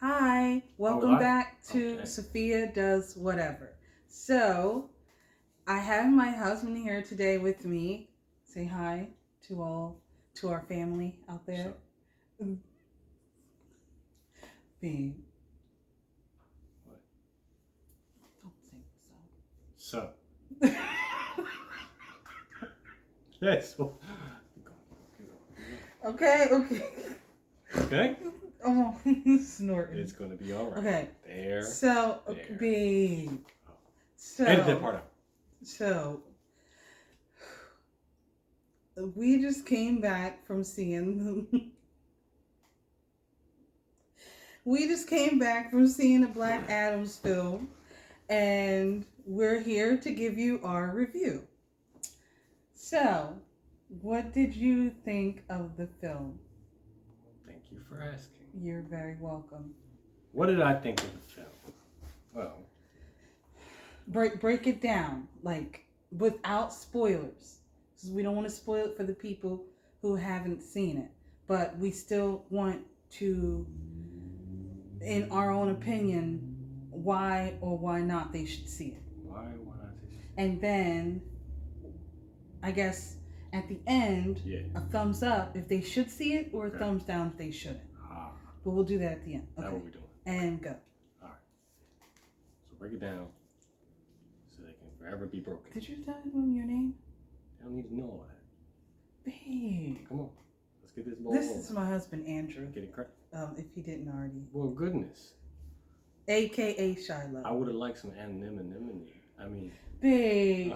Hi, Oh, welcome live? back to Okay. Sophia Does Whatever. So, I have my husband here today with me. Say hi to all, to our family out there. So, Babe, what? don't say So, so. yes. Okay, okay. Okay. Oh, snorting. It's going to be all right. Okay, There. so, okay, There. babe. Oh. Edit that So, part out. so, we just came back from seeing we just came back from seeing the Black Adams film, and we're here to give you our review. So, what did you think of the film? Thank you for asking. You're very welcome. What did I think of the film? Well, Break it down, like without spoilers, because we don't want to spoil it for the people who haven't seen it. But we still want to, in our own opinion, why or why not they should see it. why not this? And then I guess at the end, Yeah. a thumbs up if they should see it, or a Okay. thumbs down if they shouldn't. Ah, But we'll do that at the end. that's Okay. what we're doing. And go. All right. So break it down so they can forever be broken. Did you tell them your name? They don't need to know all that. Babe. Come on. Let's get this ball This rolling. is my husband, Andrew. Get it correct. If he didn't already. Well, goodness. AKA Shiloh. I would have liked some anonymity. I mean, Babe.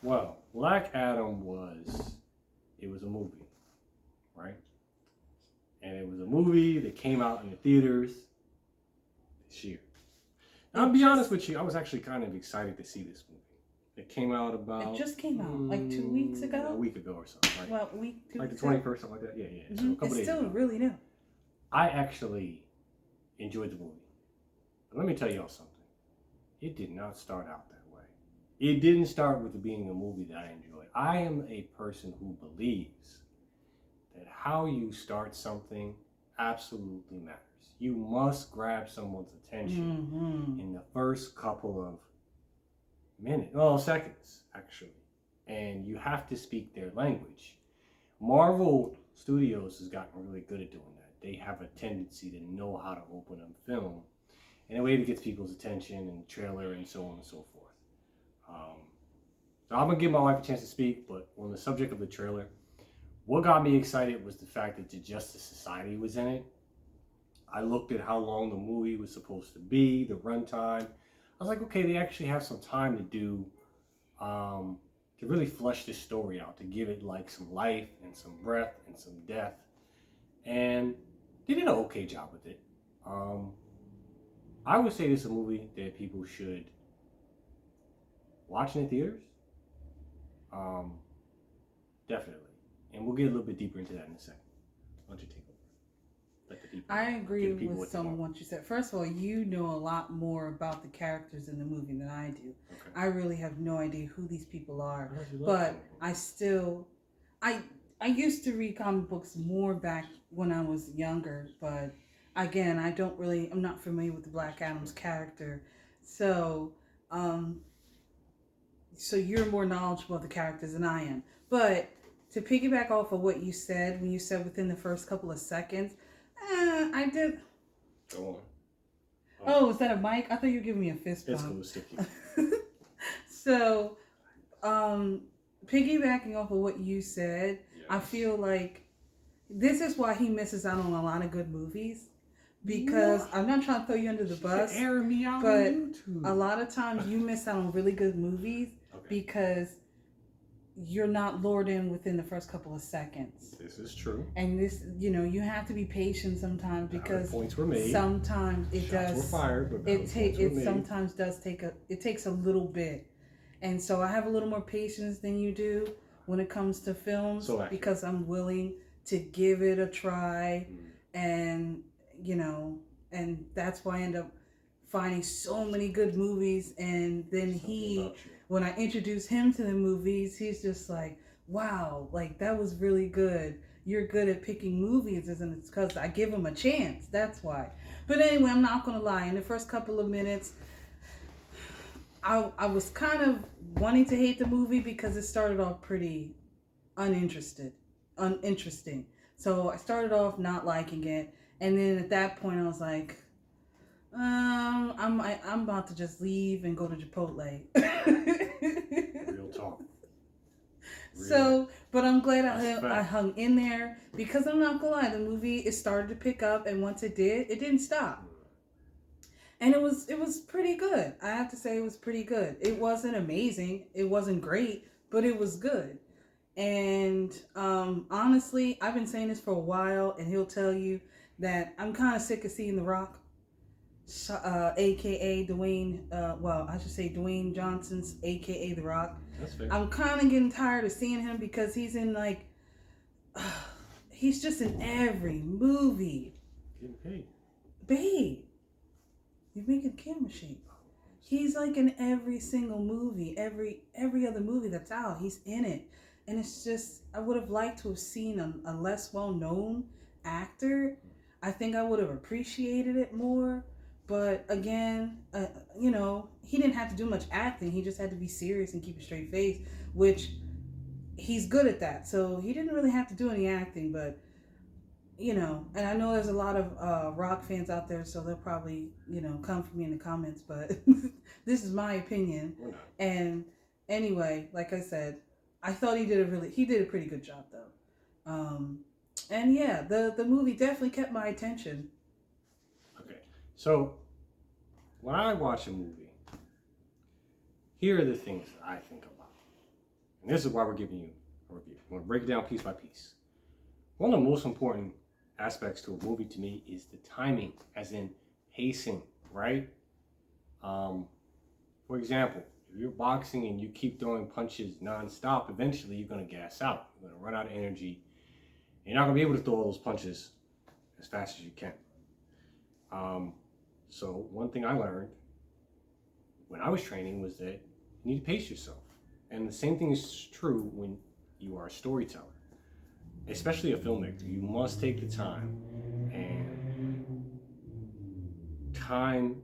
well, Black Adam was a movie, right? And it was a movie that came out in the theaters this year. Now, I'll be honest with you, I was actually kind of excited to see this movie. It came out about... It just came out like 2 weeks ago? A week ago or something, right? Well, week 2 like the weeks ago. 21st, something like that? Yeah. Mm-hmm. So a couple It's days still ago. really new. I actually enjoyed the movie. But let me tell y'all something. It did not start out that way. It didn't start with it being a movie that I enjoyed. I am a person who believes that how you start something absolutely matters. You must grab someone's attention in the first couple of minutes, well, seconds, actually. And you have to speak their language. Marvel Studios has gotten really good at doing that. They have a tendency to know how to open a film in a way that gets people's attention and trailer and so on and so forth. So I'm going to give my wife a chance to speak, but on the subject of the trailer, what got me excited was the fact that the Justice Society was in it. I looked at how long the movie was supposed to be, the runtime. I was like, okay, they actually have some time to do, to really flesh this story out, to give it like some life and some breath and some depth. And they did an okay job with it. I would say this is a movie that people should watch in the theaters. Definitely. And we'll get a little bit deeper into that in a second. Why don't you take over? Let the people, I agree people with some of what you said. First of all, you know a lot more about the characters in the movie than I do. Okay. I really have no idea who these people are. I heard you love But comic books. I still, I used to read comic books more back when I was younger. But again, I'm not familiar with the Black Adam's character. So, so you're more knowledgeable of the characters than I am. But to piggyback off of what you said, when you said within the first couple of seconds, I did. Go on. Oh, is that a mic? I thought you were giving me a fist bump. It's cool, sticky. So, piggybacking off of what you said, Yes. I feel like this is why he misses out on a lot of good movies. Because I'm not trying to throw you under the bus, Air me out but on YouTube. a lot of times you miss out on really good movies because you're not lured in within the first couple of seconds. This is true. And this, you have to be patient sometimes because points were made. sometimes it Shots does. were fired, but It sometimes does it takes a little bit, and so I have a little more patience than you do when it comes to films because I'm willing to give it a try, and and that's why I end up finding so many good movies, and then when I introduce him to the movies, he's just like, wow, like that was really good. you're good at picking movies, isn't it? Because I give them a chance. That's why. But anyway, I'm not gonna lie. In the first couple of minutes, I was kind of wanting to hate the movie because it started off pretty uninteresting. So I started off not liking it, and then at that point I was like, I'm about to just leave and go to Chipotle. Real talk. So, but I'm glad I hung in there because I'm not gonna lie, the movie it started to pick up, and once it did, it didn't stop. And it was pretty good. I have to say it was pretty good. It wasn't amazing. It wasn't great, but it was good. And honestly, I've been saying this for a while, and he'll tell you that I'm kind of sick of seeing The Rock, aka Dwayne. Well, I should say Dwayne Johnson's, aka The Rock. That's fair. I'm kind of getting tired of seeing him because he's in like, he's just in every movie. Getting paid. Babe, you're making camera shape. He's like in every single movie, every other movie that's out. He's in it. And it's just, I would have liked to have seen a less well-known actor. I think I would have appreciated it more. But again, he didn't have to do much acting. He just had to be serious and keep a straight face, which he's good at that. So he didn't really have to do any acting. But, and I know there's a lot of Rock fans out there, so they'll probably, come for me in the comments. But this is my opinion. And anyway, like I said, I thought he did a pretty good job though. And yeah, the movie definitely kept my attention. Okay. So when I watch a movie, here are the things that I think about. And this is why we're giving you a review. I'm going to break it down piece by piece. One of the most important aspects to a movie to me is the timing, as in pacing, right? For example, if you're boxing and you keep throwing punches nonstop, eventually you're going to gas out. You're going to run out of energy. You're not going to be able to throw all those punches as fast as you can. So one thing I learned when I was training was that you need to pace yourself. And the same thing is true when you are a storyteller, especially a filmmaker. You must take the time and time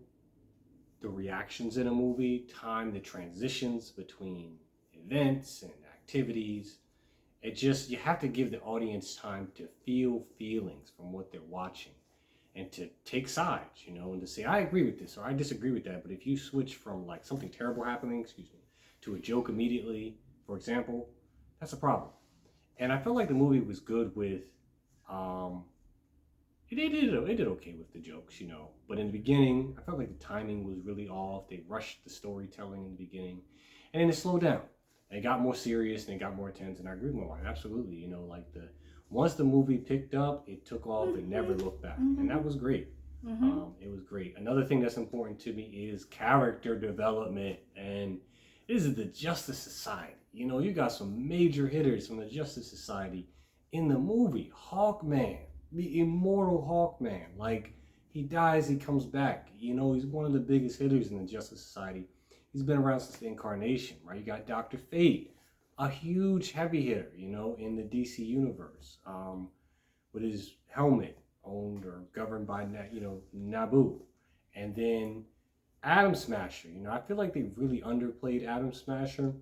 the reactions in a movie, time the transitions between events and activities. You have to give the audience time to feel feelings from what they're watching and to take sides, and to say, I agree with this or I disagree with that. But if you switch from like something terrible happening, to a joke immediately, for example, that's a problem. And I felt like the movie was good with, it did okay with the jokes, But in the beginning, I felt like the timing was really off. They rushed the storytelling in the beginning, and then it slowed down. And it got more serious and it got more intense. And I agree with my wife, absolutely. Once the movie picked up, it took off and never looked back, and that was great. It was great. Another thing that's important to me is character development, and this is the Justice Society. You got some major hitters from the Justice Society in the movie. Hawkman, the immortal Hawkman. Like, he dies, he comes back. He's one of the biggest hitters in the Justice Society. He's been around since the Incarnation, right? You got Dr. Fate, a huge heavy hitter, in the DC universe, with his helmet owned or governed by, Nabu. And then Atom Smasher, I feel like they really underplayed Atom Smasher.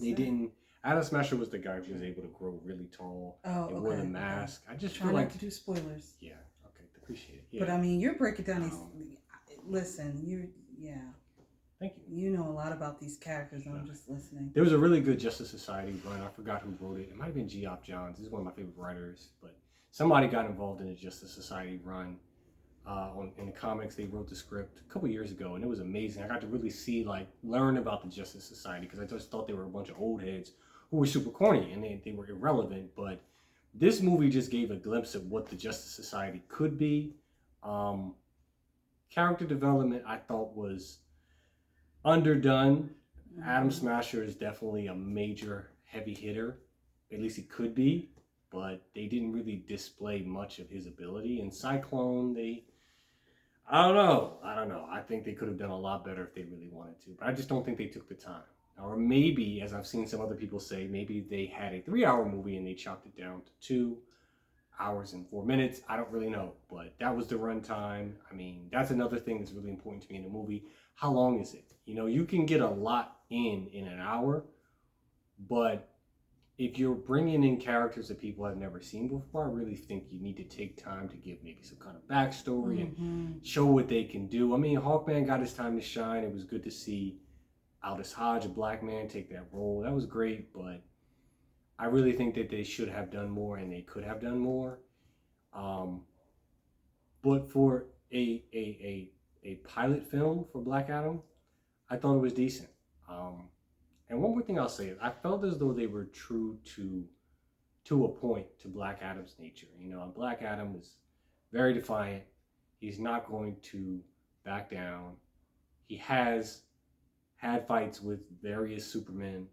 They didn't. Atom Smasher was the guy who was able to grow really tall and wore the mask. I just feel like not to do spoilers. Yeah, okay, appreciate it. Yeah. But I mean, you're breaking down these. Listen, Thank you. You know a lot about these characters. I'm just listening. There was a really good Justice Society run. I forgot who wrote it. It might have been Geoff Johns. He's one of my favorite writers. But somebody got involved in the Justice Society run. In the comics, they wrote the script a couple years ago, and it was amazing. I got to really learn about the Justice Society, because I just thought they were a bunch of old heads who were super corny and they were irrelevant. But this movie just gave a glimpse of what the Justice Society could be. Character development, I thought, was underdone. Atom Smasher is definitely a major heavy hitter. At least he could be. But they didn't really display much of his ability. And Cyclone, I don't know. I think they could have done a lot better if they really wanted to. But I just don't think they took the time. Or maybe, as I've seen some other people say, maybe they had a 3-hour movie and they chopped it down to 2 hours and 4 minutes. I don't really know, but that was the runtime. I mean, that's another thing that's really important to me in a movie. How long is it? You know, you can get a lot in an hour, but if you're bringing in characters that people have never seen before, I really think you need to take time to give maybe some kind of backstory and show what they can do. I mean, Hawkman got his time to shine. It was good to see Aldous Hodge, a black man, take that role. That was great, but I really think that they should have done more and they could have done more. But for a pilot film for Black Adam, I thought it was decent. And one more thing I'll say is I felt as though they were true to a point to Black Adam's nature. You know, Black Adam is very defiant. He's not going to back down. He has had fights with various Supermans,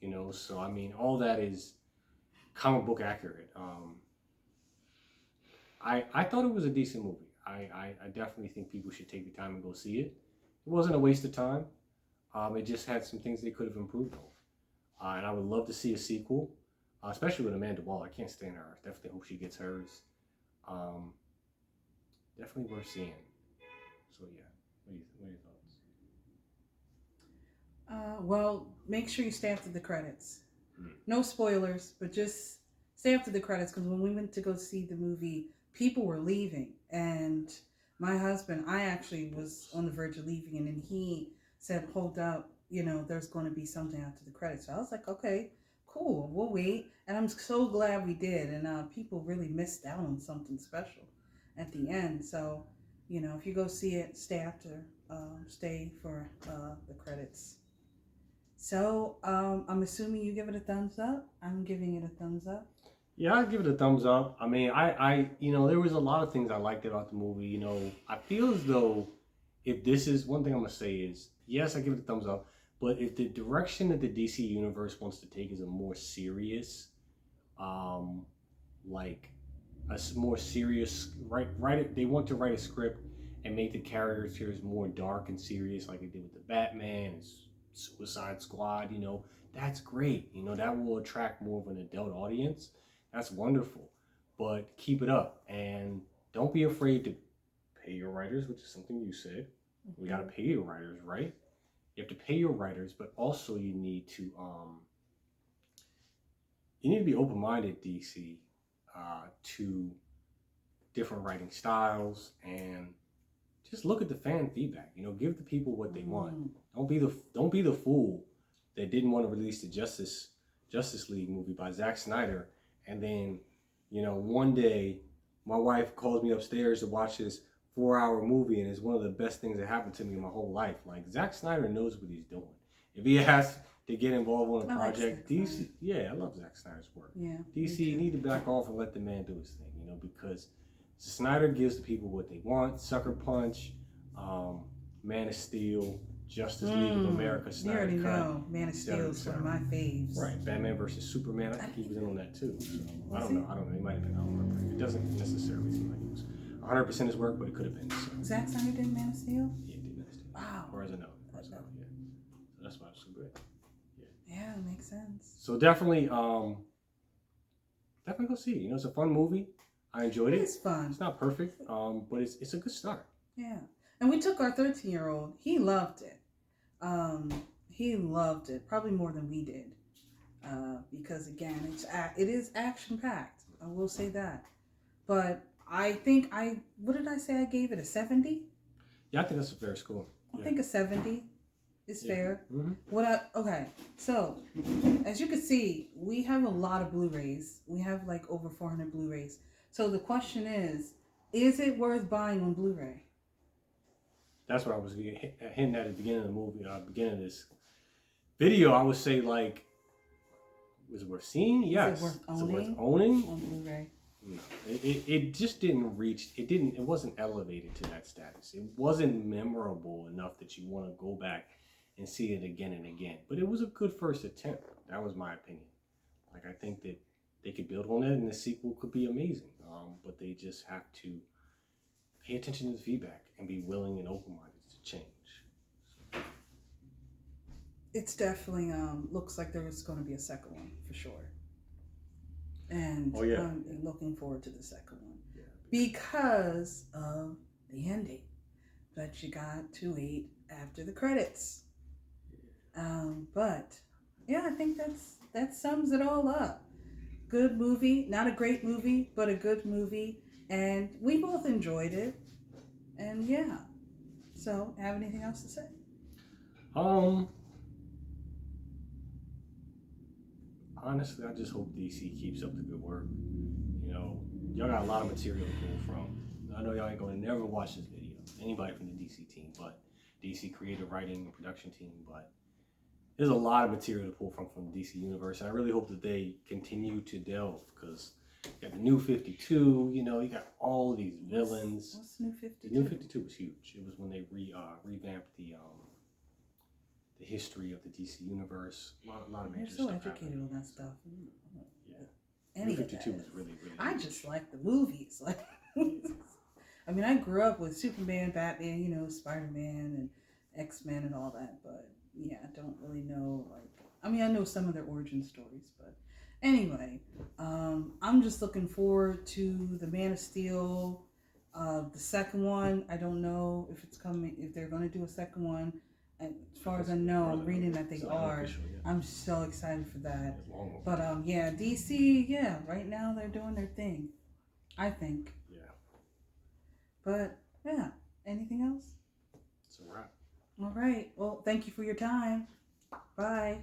you know, so I mean, all that is comic book accurate. I thought it was a decent movie. I definitely think people should take the time and go see it. It wasn't a waste of time. It just had some things they could have improved on. And I would love to see a sequel, especially with Amanda Waller. I can't stand her. I definitely hope she gets hers. Definitely worth seeing. So yeah, what are your thoughts? Well, make sure you stay after the credits. No spoilers, but just stay after the credits, because when we went to go see the movie, people were leaving. And my husband, I actually was on the verge of leaving, and then he said, hold up, you know, there's going to be something after the credits. So I was like, okay, cool, we'll wait. And I'm so glad we did. And people really missed out on something special at the end. So, you know, if you go see it, stay for the credits. So, I'm assuming you give it a thumbs up. I'm giving it a thumbs up. Yeah, I'd give it a thumbs up. I mean, I you know, there was a lot of things I liked about the movie. You know, I feel as though if this is one thing I'm gonna say is, yes, I give it a thumbs up. But if the direction that the DC universe wants to take is a more serious, like a more serious, they want to write a script and make the characters more dark and serious, like they did with the Batman and Suicide Squad. You know, that's great. You know, that will attract more of an adult audience. That's wonderful. But keep it up and don't be afraid to pay your writers, which is something you said. We got to pay your writers, right? You have to pay your writers, but also you need to be open-minded, DC, to different writing styles, and just look at the fan feedback. You know, give the people what they want. Don't be the fool that didn't want to release the Justice League movie by Zack Snyder, and then, you know, one day my wife calls me upstairs to watch this 4-hour movie, and it's one of the best things that happened to me in my whole life. Like, Zack Snyder knows what he's doing. If he has to get involved on a project, DC, yeah, I love Zack Snyder's work. Yeah, DC need to back off and let the man do his thing, you know, because Snyder gives the people what they want. Sucker Punch, Man of Steel, Justice League of America, Snyder you already Cut. know, Man of Steel is one of my faves. Right, Batman versus Superman. I think he was in on that too. So I don't know. He might have been. I don't remember. It doesn't necessarily seem like he was 100% his work, but it could have been. So. Zack Snyder did Man of Steel? Yeah, he did Man of Steel. Wow. Or as I know. Yeah. So that's why it's so good. Yeah, it makes sense. So definitely go see it. You know, it's a fun movie. I enjoyed it. It's fun. It's not perfect, but it's a good start. Yeah. And we took our 13-year-old. He loved it. He loved it probably more than we did. Because again, it is action packed. I will say that. But I think what did I say? I gave it a 70? Yeah, I think that's a fair score. I think a 70 is fair. Mm-hmm. Okay. So, as you can see, we have a lot of Blu-rays. We have like over 400 Blu-rays. So the question is it worth buying on Blu-ray? That's what I was hinting at the beginning of the movie, beginning of this video. I would say, like, was it worth seeing? Yes. Is it worth owning on Blu-ray? No, it just didn't reach. It wasn't elevated to that status. It wasn't memorable enough that you want to go back and see it again and again. But it was a good first attempt. That was my opinion. Like, I think that they could build on it, and the sequel could be amazing. But they just have to pay attention to the feedback and be willing and open-minded to change. So, It's definitely looks like there's going to be a second one for sure. And I'm looking forward to the second one because of the ending. But you got to wait after the credits. But yeah, I think that sums it all up. Good movie, not a great movie, but a good movie, and we both enjoyed it. And yeah, so have anything else to say? Honestly, I just hope DC keeps up the good work. You know, y'all got a lot of material to pull from. I know y'all ain't gonna never watch this video, anybody from the DC team, but DC creative writing and production team, but there's a lot of material to pull from the DC universe. And I really hope that they continue to delve, because you got the New 52, you know, you got all these villains. What's New 52? The New 52 was huge. It was when they revamped the history of the DC universe. A lot of major stuff. You're so educated on that stuff. Yeah. New 52 was really, really I huge. just like the movies. Like, I mean, I grew up with Superman, Batman, you know, Spider-Man, and X-Men and all that, but yeah, I don't really know, like, I mean, I know some of their origin stories, but anyway, I'm just looking forward to the Man of Steel, the second one. I don't know if it's coming, if they're going to do a second one. And as far as I know, I'm reading that they are. I'm so excited for that. But yeah, DC, yeah, right now they're doing their thing, I think. Yeah. But yeah, anything else? It's a wrap. All right. Well, thank you for your time. Bye.